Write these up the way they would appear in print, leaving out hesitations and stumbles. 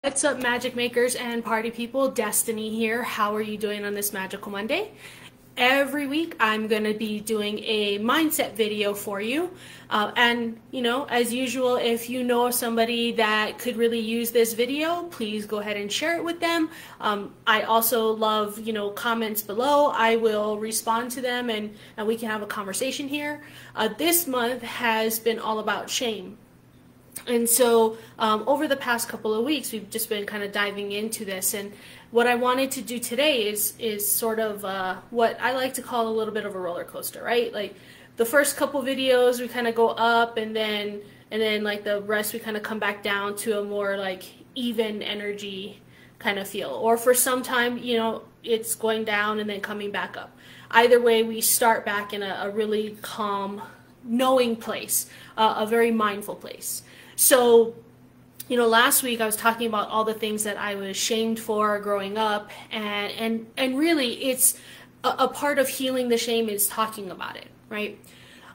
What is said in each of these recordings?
What's up, magic makers and party people? Destiny here. How are you doing on this magical Monday? Every week I'm going to be doing a mindset video for you. As usual, if you know somebody that could really use this video, please go ahead and share it with them. I also love, comments below. I will respond to them and we can have a conversation here. This month has been all about shame. And so over the past couple of weeks, we've just been kind of diving into this. And what I wanted to do today is sort of what I like to call a little bit of a roller coaster, right? Like the first couple videos, we kind of go up, and then like the rest, we kind of come back down to a more like even energy kind of feel. Or for some time, it's going down and then coming back up. Either way, we start back in a really calm, knowing place, a very mindful place. So, last week I was talking about all the things that I was shamed for growing up, and really it's a part of healing the shame is talking about it, right?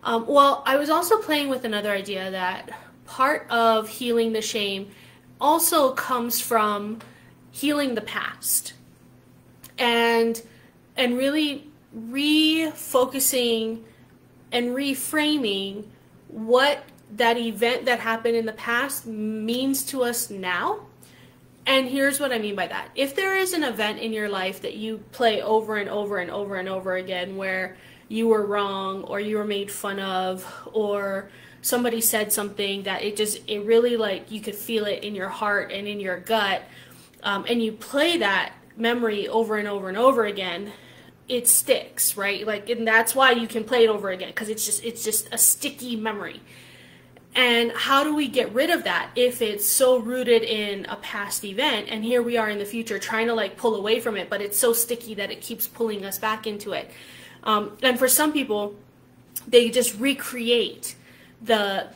Well, I was also playing with another idea that part of healing the shame also comes from healing the past and really refocusing and reframing what that event that happened in the past means to us now. And here's what I mean by that. If there is an event in your life that you play over and over and over and over again where you were wrong, or you were made fun of, or somebody said something that it really, like, you could feel it in your heart and in your gut, and you play that memory over and over and over again, it sticks, right? Like, and that's why you can play it over again, because it's just a sticky memory. And how do we get rid of that if it's so rooted in a past event, and here we are in the future trying to like pull away from it, but it's so sticky that it keeps pulling us back into it. And for some people, they just recreate that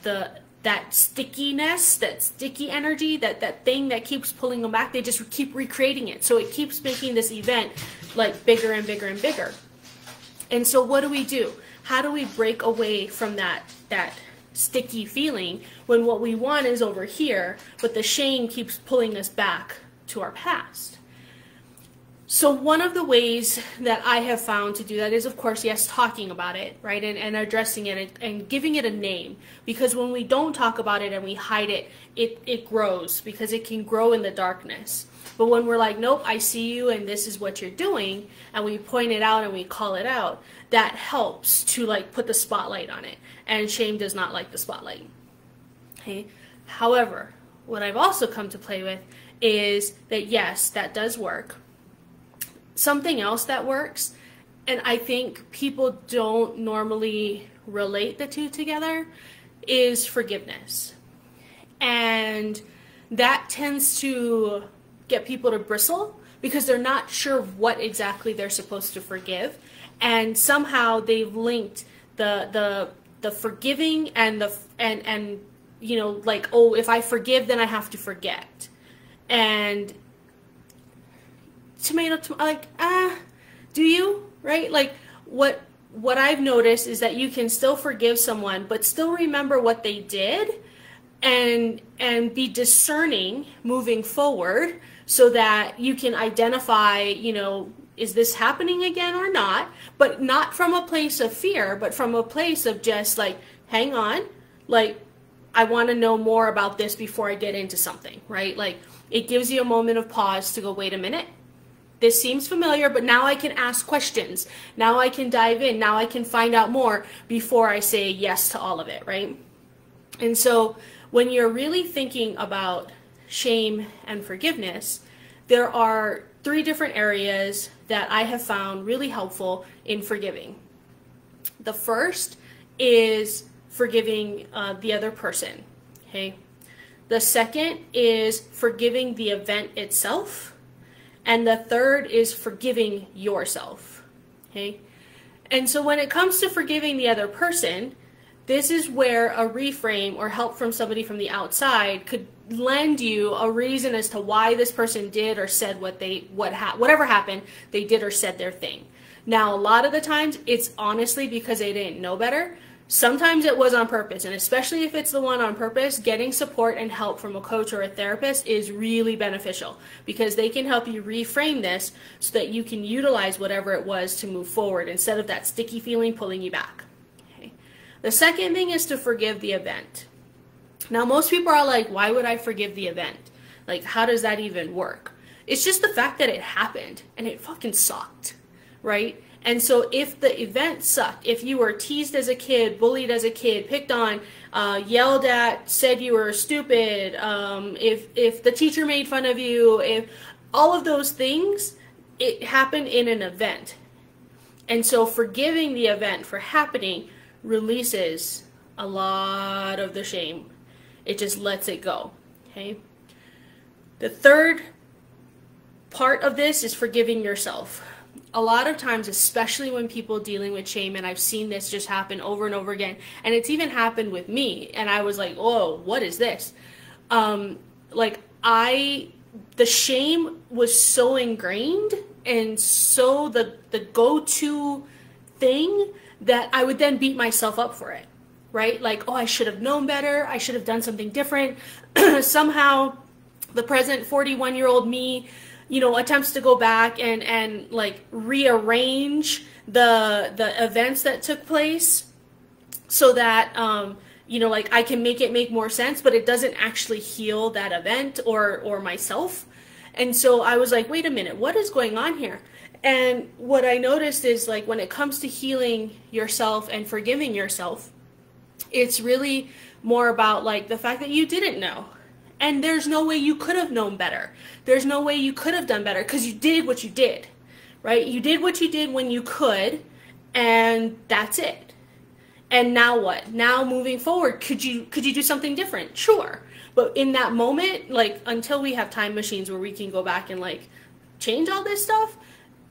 stickiness, that sticky energy, that thing that keeps pulling them back. They just keep recreating it, so it keeps making this event like bigger and bigger and bigger. And so what do? How do we break away from that sticky feeling when what we want is over here, but the shame keeps pulling us back to our past? So one of the ways that I have found to do that is, of course, yes, talking about it, right, and addressing it and giving it a name. Because when we don't talk about it and we hide it, it grows, because it can grow in the darkness. But when we're like, nope, I see you and this is what you're doing, and we point it out and we call it out, that helps to like put the spotlight on it. And shame does not like the spotlight. Okay. However, what I've also come to play with is that yes, that does work. Something else that works, and I think people don't normally relate the two together, is forgiveness. And that tends to get people to bristle because they're not sure what exactly they're supposed to forgive, and somehow they've linked the forgiving and like, oh, if I forgive, then I have to forget. And tomato, like, do you? Right? Like, what I've noticed is that you can still forgive someone, but still remember what they did, and be discerning moving forward, so that you can identify, is this happening again or not? But not from a place of fear, but from a place of just like, hang on, like, I want to know more about this before I get into something, right? Like, it gives you a moment of pause to go, wait a minute, this seems familiar, but now I can ask questions. Now I can dive in. Now I can find out more before I say yes to all of it, right? And so when you're really thinking about shame and forgiveness, there are 3 different areas that I have found really helpful in forgiving. The first is forgiving the other person, okay? The second is forgiving the event itself. And the third is forgiving yourself, okay? And so when it comes to forgiving the other person, this is where a reframe or help from somebody from the outside could lend you a reason as to why this person did or said whatever happened, they did or said their thing. Now, a lot of the times, it's honestly because they didn't know better. Sometimes it was on purpose, and especially if it's the one on purpose, getting support and help from a coach or a therapist is really beneficial, because they can help you reframe this so that you can utilize whatever it was to move forward instead of that sticky feeling pulling you back. Okay. The second thing is to forgive the event. Now, most people are like, why would I forgive the event? Like, how does that even work? It's just the fact that it happened and it fucking sucked, right? And so if the event sucked, if you were teased as a kid, bullied as a kid, picked on, yelled at, said you were stupid, if the teacher made fun of you, if all of those things, it happened in an event. And so forgiving the event for happening releases a lot of the shame. It just lets it go, okay? The third part of this is forgiving yourself. A lot of times, especially when people dealing with shame, and I've seen this just happen over and over again, and it's even happened with me, and I was like, oh, what is this? The shame was so ingrained and so the go-to thing that I would then beat myself up for it, right? Like, oh, I should have known better. I should have done something different. Somehow the present 41-year-old me, attempts to go back and like rearrange the events that took place so that, I can make it make more sense, but it doesn't actually heal that event or myself. And so I was like, wait a minute, what is going on here? And what I noticed is, like, when it comes to healing yourself and forgiving yourself, it's really more about like the fact that you didn't know. And there's no way you could have known better. There's no way you could have done better, because you did what you did, right? You did what you did when you could, and that's it. And now what? Now moving forward, could you do something different? Sure. But in that moment, like, until we have time machines where we can go back and like change all this stuff,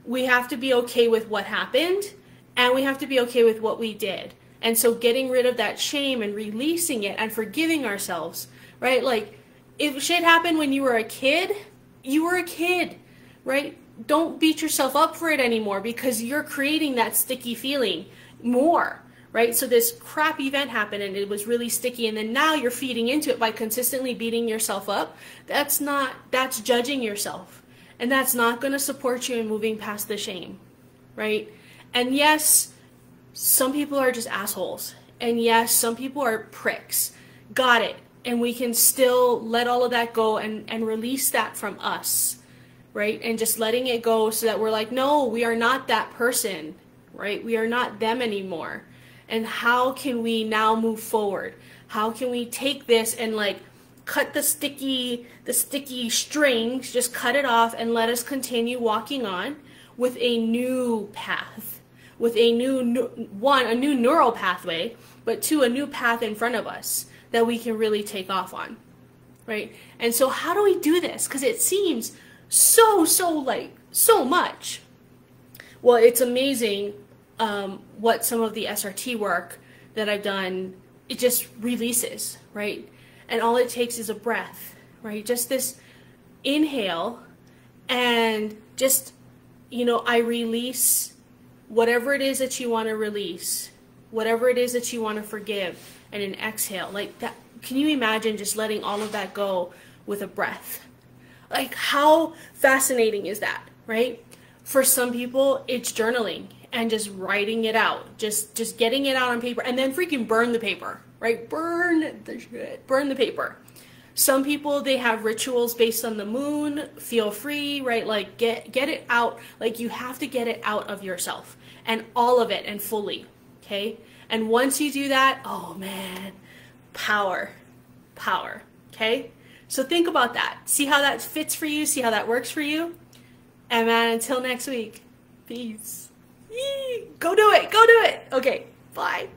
we have to be okay with what happened, and we have to be okay with what we did. And so getting rid of that shame and releasing it and forgiving ourselves, right? Like, if shit happened when you were a kid, you were a kid, right? Don't beat yourself up for it anymore, because you're creating that sticky feeling more, right? So this crap event happened and it was really sticky, and then now you're feeding into it by consistently beating yourself up. That's judging yourself, and that's not going to support you in moving past the shame, right? And yes, some people are just assholes, and yes, some people are pricks. Got it. And we can still let all of that go and release that from us, right? And just letting it go so that we're like, no, we are not that person, right? We are not them anymore. And how can we now move forward? How can we take this and like cut the sticky strings, just cut it off and let us continue walking on with a new path, with a new neural pathway, but two, a new path in front of us that we can really take off on, right? And so how do we do this? Because it seems so much. Well, it's amazing what some of the SRT work that I've done, it just releases, right? And all it takes is a breath, right? Just this inhale, and just, I release whatever it is that you want to release, whatever it is that you want to forgive, and an exhale. Like that, can you imagine just letting all of that go with a breath? Like, how fascinating is that, right? For some people, it's journaling and just writing it out, just getting it out on paper, and then freaking burn the paper, right? Burn the shit, burn the paper. Some people, they have rituals based on the moon. Feel free, right? Like get it out. Like, you have to get it out of yourself, and all of it, and fully, okay? And once you do that, oh man, power, okay? So think about that. See how that fits for you. See how that works for you. And man, until next week, peace. Go do it. Okay, bye.